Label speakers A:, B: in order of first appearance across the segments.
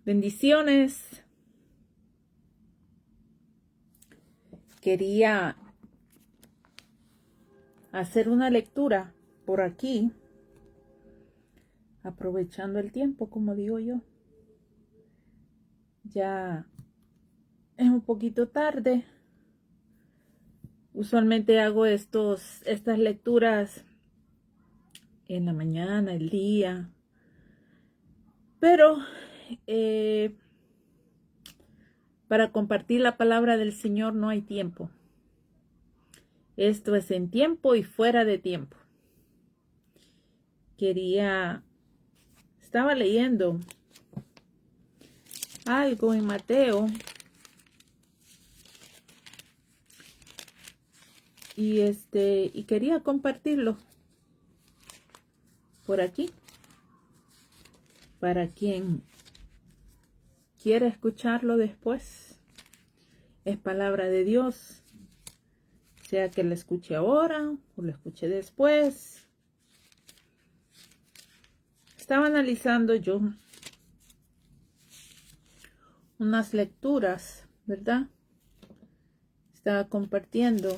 A: Bendiciones. Quería hacer una lectura por aquí, aprovechando el tiempo, como digo yo. Ya es un poquito tarde. Usualmente hago estas lecturas en la mañana, el día, pero para compartir la palabra del Señor no hay tiempo. Esto es en tiempo y fuera de tiempo. Estaba leyendo algo en Mateo y quería compartirlo por aquí para quien quiera escucharlo después. Es palabra de Dios, sea que la escuche ahora o la escuche después. Estaba analizando yo unas lecturas, ¿verdad? Estaba compartiendo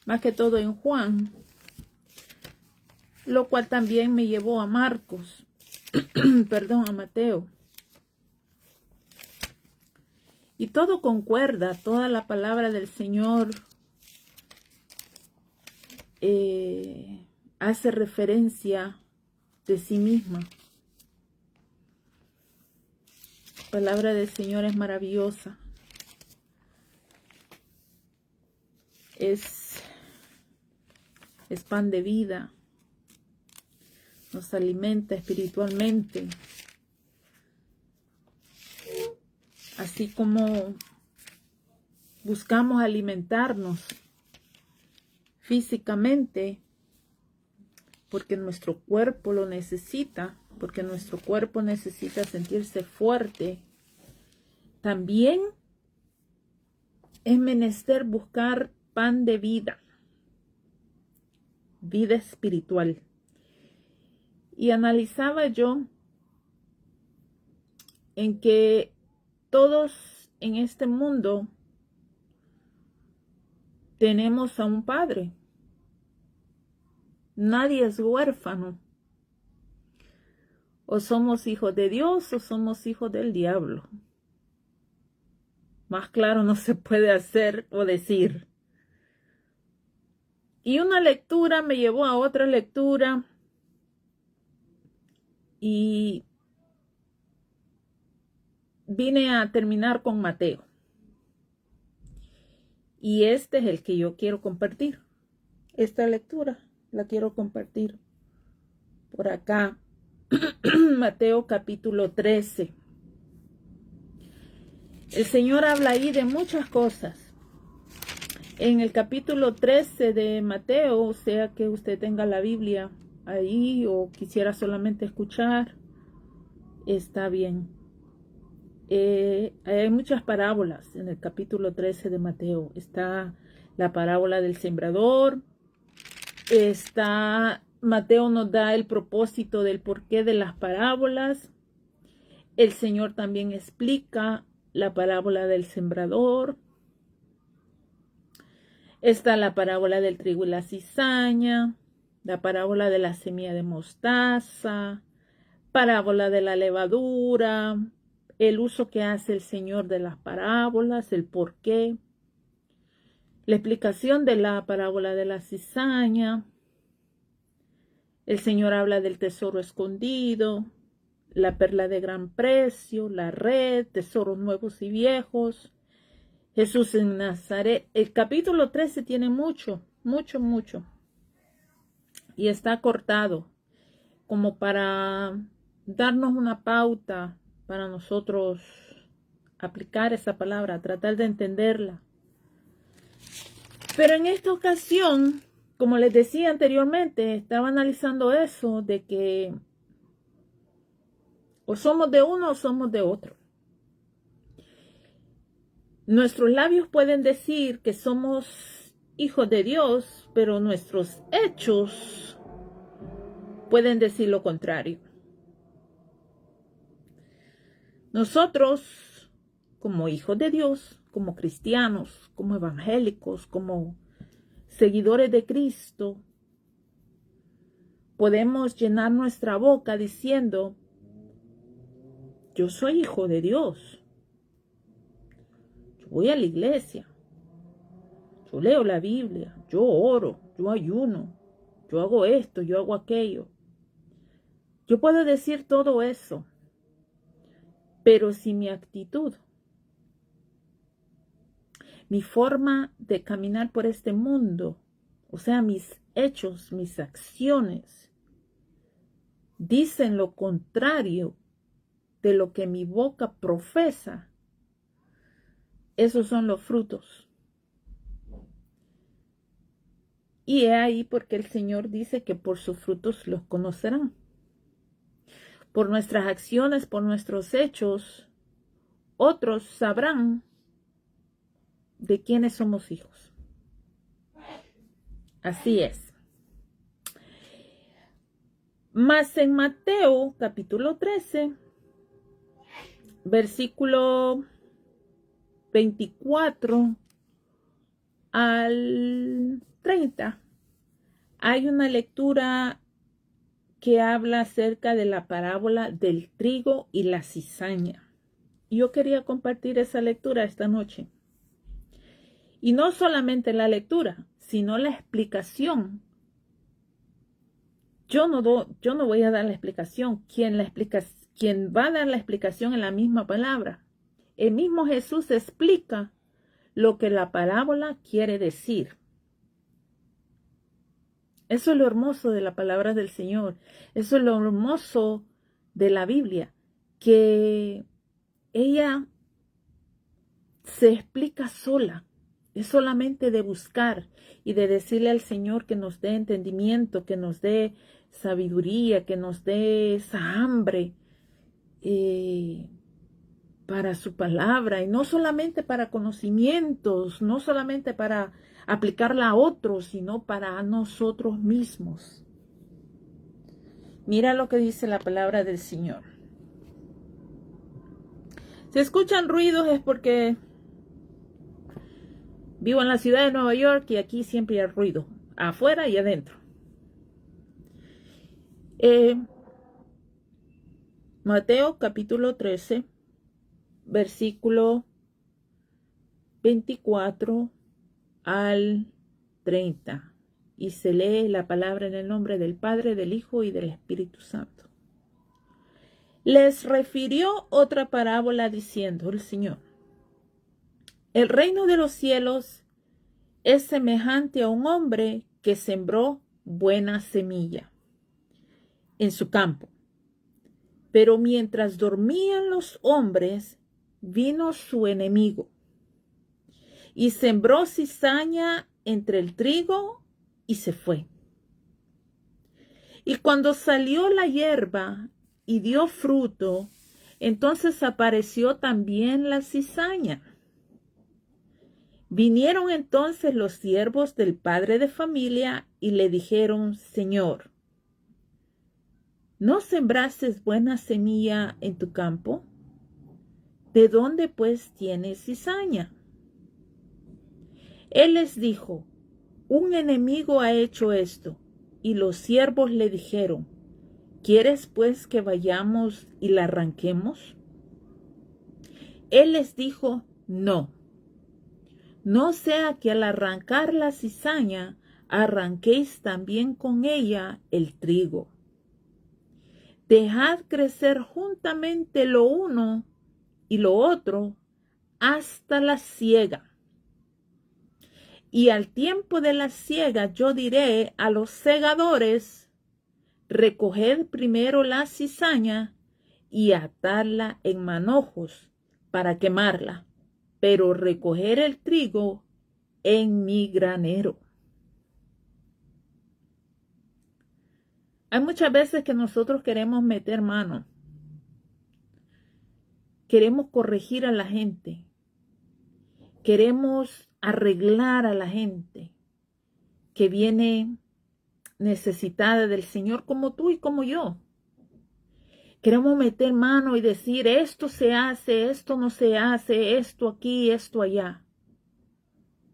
A: más que todo en Juan, lo cual también me llevó a Marcos, perdón, a Mateo. Y todo concuerda, toda la palabra del Señor hace referencia de sí misma. La palabra del Señor es maravillosa. Es pan de vida. Nos alimenta espiritualmente. Así como buscamos alimentarnos físicamente, porque nuestro cuerpo lo necesita, porque nuestro cuerpo necesita sentirse fuerte, también es menester buscar pan de vida, vida espiritual. Y analizaba yo en que todos en este mundo tenemos a un padre. Nadie es huérfano. O somos hijos de Dios o somos hijos del diablo. Más claro no se puede hacer o decir. Y una lectura me llevó a otra lectura. Y vine a terminar con Mateo. Y este es el que yo quiero compartir. Esta lectura la quiero compartir por acá. Mateo capítulo 13. El Señor habla ahí de muchas cosas. En el capítulo 13 de Mateo, sea que usted tenga la Biblia ahí o quisiera solamente escuchar, está bien. Hay muchas parábolas en el capítulo 13 de Mateo. Está la parábola del sembrador. Mateo nos da el propósito del porqué de las parábolas. El Señor también explica la parábola del sembrador. Está la parábola del trigo y la cizaña, la parábola de la semilla de mostaza, parábola de la levadura, el uso que hace el Señor de las parábolas, el porqué, la explicación de la parábola de la cizaña. El Señor habla del tesoro escondido, la perla de gran precio, la red, tesoros nuevos y viejos. Jesús en Nazaret. El capítulo 13 tiene mucho. Y está cortado como para darnos una pauta para nosotros aplicar esa palabra, tratar de entenderla. Pero en esta ocasión, como les decía anteriormente, estaba analizando eso de que o somos de uno o somos de otro. Nuestros labios pueden decir que somos hijos de Dios, pero nuestros hechos pueden decir lo contrario. Nosotros, como hijos de Dios, como cristianos, como evangélicos, como seguidores de Cristo, podemos llenar nuestra boca diciendo: yo soy hijo de Dios, yo voy a la iglesia, yo leo la Biblia, yo oro, yo ayuno, yo hago esto, yo hago aquello. Yo puedo decir todo eso, pero si mi actitud, mi forma de caminar por este mundo, o sea, mis hechos, mis acciones, dicen lo contrario de lo que mi boca profesa, esos son los frutos. Y he ahí porque el Señor dice que por sus frutos los conocerán. Por nuestras acciones, por nuestros hechos, otros sabrán de quiénes somos hijos. Así es. Mas en Mateo capítulo 13, versículo 24 al 30, hay una lectura que habla acerca de la parábola del trigo y la cizaña. Yo quería compartir esa lectura esta noche. Y no solamente la lectura, sino la explicación. Yo no voy a dar la explicación. Quien va a dar la explicación en la misma palabra. El mismo Jesús explica lo que la parábola quiere decir. Eso es lo hermoso de la palabra del Señor. Eso es lo hermoso de la Biblia, que ella se explica sola. Es solamente de buscar y de decirle al Señor que nos dé entendimiento, que nos dé sabiduría, que nos dé esa hambre para su palabra, y no solamente para conocimientos, no solamente para aplicarla a otros, sino para nosotros mismos. Mira lo que dice la palabra del Señor. Si escuchan ruidos es porque vivo en la ciudad de Nueva York y aquí siempre hay ruido, afuera y adentro. Mateo capítulo 13, versículo 24 al 30. Y se lee la palabra en el nombre del Padre, del Hijo y del Espíritu Santo. Les refirió otra parábola diciendo el Señor: el reino de los cielos es semejante a un hombre que sembró buena semilla en su campo. Pero mientras dormían los hombres, vino su enemigo y sembró cizaña entre el trigo y se fue. Y cuando salió la hierba y dio fruto, entonces apareció también la cizaña. Vinieron entonces los siervos del padre de familia y le dijeron: Señor, ¿no sembraste buena semilla en tu campo? ¿De dónde pues tienes cizaña? Él les dijo: un enemigo ha hecho esto. Y los siervos le dijeron: ¿quieres pues que vayamos y la arranquemos? Él les dijo: no. No sea que al arrancar la cizaña, arranquéis también con ella el trigo. Dejad crecer juntamente lo uno y lo otro hasta la siega. Y al tiempo de la siega yo diré a los segadores: recoged primero la cizaña y atadla en manojos para quemarla, pero recoger el trigo en mi granero. Hay muchas veces que nosotros queremos meter mano, queremos corregir a la gente, queremos arreglar a la gente que viene necesitada del Señor, como tú y como yo. Queremos meter mano y decir, esto se hace, esto no se hace, esto aquí, esto allá.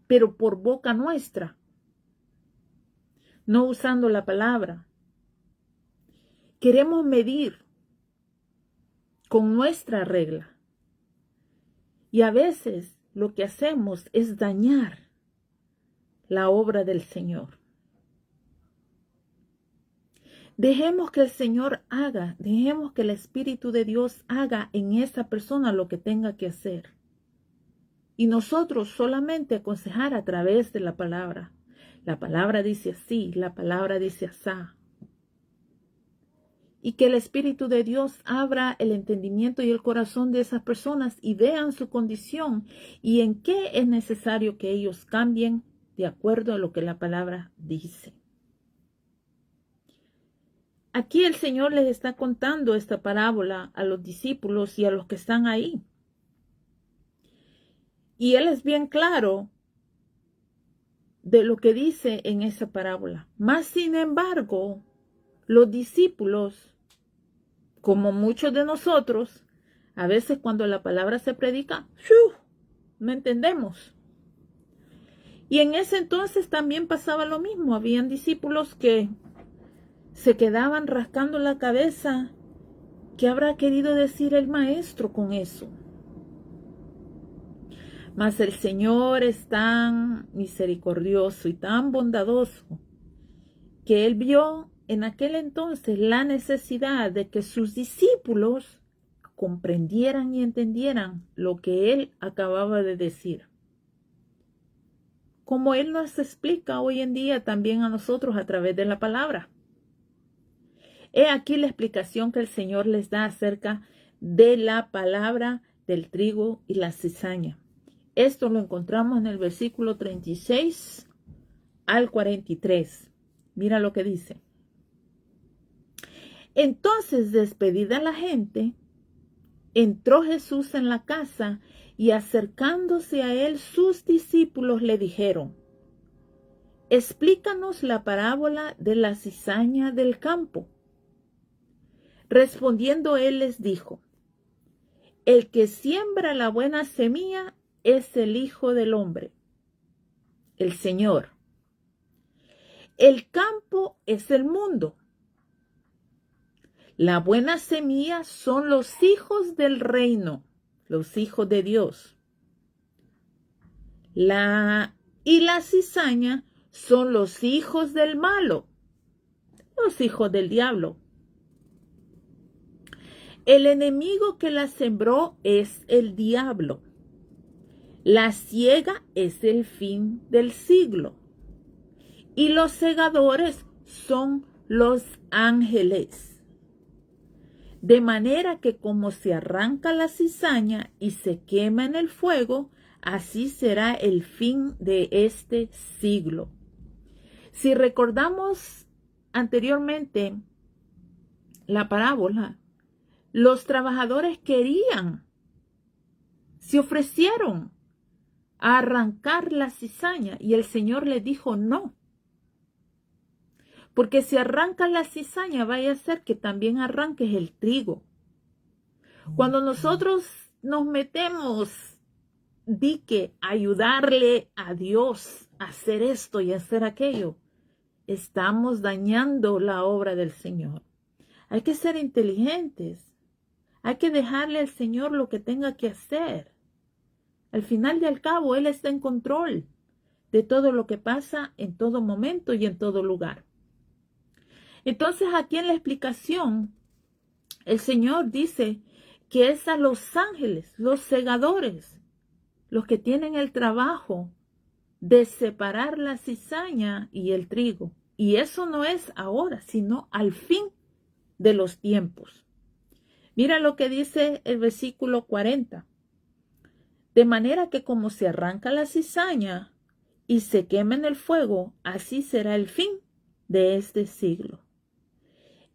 A: Pero por boca nuestra, no usando la palabra. Queremos medir con nuestra regla. Y a veces lo que hacemos es dañar la obra del Señor. Dejemos que el Señor haga, dejemos que el Espíritu de Dios haga en esa persona lo que tenga que hacer. Y nosotros solamente aconsejar a través de la palabra. La palabra dice así, la palabra dice asá. Y que el Espíritu de Dios abra el entendimiento y el corazón de esas personas y vean su condición y en qué es necesario que ellos cambien de acuerdo a lo que la palabra dice. Aquí el Señor les está contando esta parábola a los discípulos y a los que están ahí. Y Él es bien claro de lo que dice en esa parábola. Mas, sin embargo, los discípulos, como muchos de nosotros, a veces cuando la palabra se predica, no entendemos. Y en ese entonces también pasaba lo mismo. Habían discípulos que se quedaban rascando la cabeza. ¿Qué habrá querido decir el maestro con eso? Mas el Señor es tan misericordioso y tan bondadoso que Él vio en aquel entonces la necesidad de que sus discípulos comprendieran y entendieran lo que Él acababa de decir. Como Él nos explica hoy en día también a nosotros a través de la palabra. He aquí la explicación que el Señor les da acerca de la palabra del trigo y la cizaña. Esto lo encontramos en el versículo 36 al 43. Mira lo que dice. Entonces, despedida la gente, entró Jesús en la casa y acercándose a él sus discípulos le dijeron, explícanos la parábola de la cizaña del campo. Respondiendo él les dijo, el que siembra la buena semilla es el Hijo del Hombre, el Señor. El campo es el mundo. La buena semilla son los hijos del reino, los hijos de Dios. Y la cizaña son los hijos del malo, los hijos del diablo. El enemigo que la sembró es el diablo. La siega es el fin del siglo. Y los segadores son los ángeles. De manera que como se arranca la cizaña y se quema en el fuego, así será el fin de este siglo. Si recordamos anteriormente la parábola, los trabajadores se ofrecieron a arrancar la cizaña y el Señor les dijo no. Porque si arrancas la cizaña, vaya a ser que también arranques el trigo. Cuando nosotros nos metemos, ayudarle a Dios a hacer esto y hacer aquello, estamos dañando la obra del Señor. Hay que ser inteligentes. Hay que dejarle al Señor lo que tenga que hacer. Al final y al cabo, Él está en control de todo lo que pasa en todo momento y en todo lugar. Entonces, aquí en la explicación, el Señor dice que es a los ángeles, los segadores, los que tienen el trabajo de separar la cizaña y el trigo. Y eso no es ahora, sino al fin de los tiempos. Mira lo que dice el versículo 40. De manera que como se arranca la cizaña y se quema en el fuego, así será el fin de este siglo.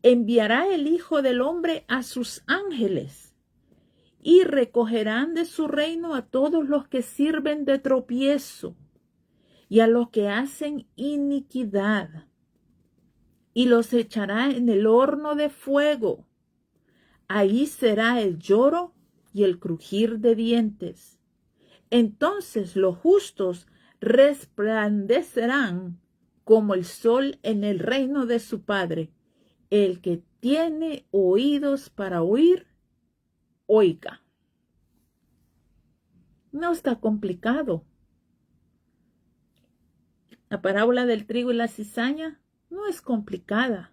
A: Enviará el Hijo del Hombre a sus ángeles y recogerán de su reino a todos los que sirven de tropiezo y a los que hacen iniquidad, y los echará en el horno de fuego. Ahí será el lloro y el crujir de dientes. Entonces los justos resplandecerán como el sol en el reino de su Padre. El que tiene oídos para oír, oiga. No está complicado. La parábola del trigo y la cizaña no es complicada.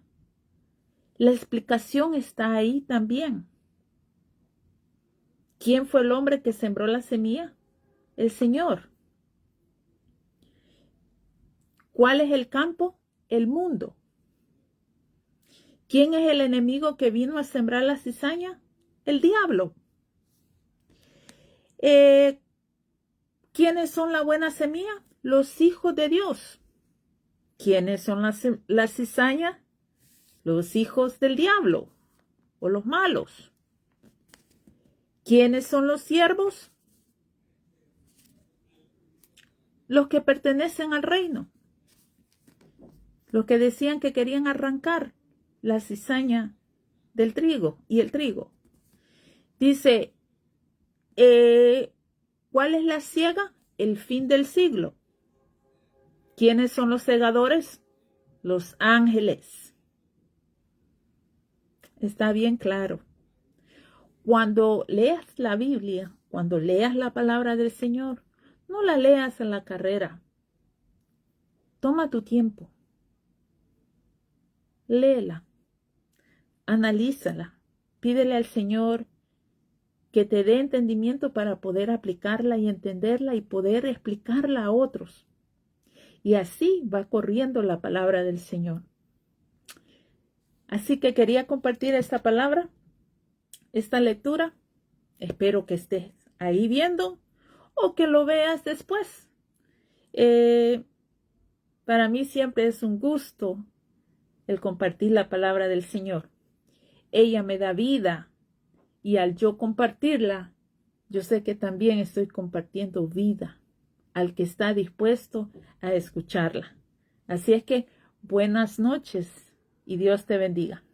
A: La explicación está ahí también. ¿Quién fue el hombre que sembró la semilla? El Señor. ¿Cuál es el campo? El mundo. ¿Quién es el enemigo que vino a sembrar la cizaña? El diablo. ¿Quiénes son la buena semilla? Los hijos de Dios. ¿Quiénes son la cizaña? Los hijos del diablo o los malos. ¿Quiénes son los siervos? Los que pertenecen al reino. Los que decían que querían arrancar la cizaña del trigo y el trigo. Dice, ¿cuál es la siega? El fin del siglo. ¿Quiénes son los segadores? Los ángeles. Está bien claro. Cuando leas la Biblia, cuando leas la palabra del Señor, no la leas en la carrera. Toma tu tiempo. Léela. Analízala. Pídele al Señor que te dé entendimiento para poder aplicarla y entenderla y poder explicarla a otros. Y así va corriendo la palabra del Señor. Así que quería compartir esta palabra, esta lectura. Espero que estés ahí viendo o que lo veas después. Para mí siempre es un gusto el compartir la palabra del Señor. Ella me da vida y al yo compartirla, yo sé que también estoy compartiendo vida al que está dispuesto a escucharla. Así es que buenas noches y Dios te bendiga.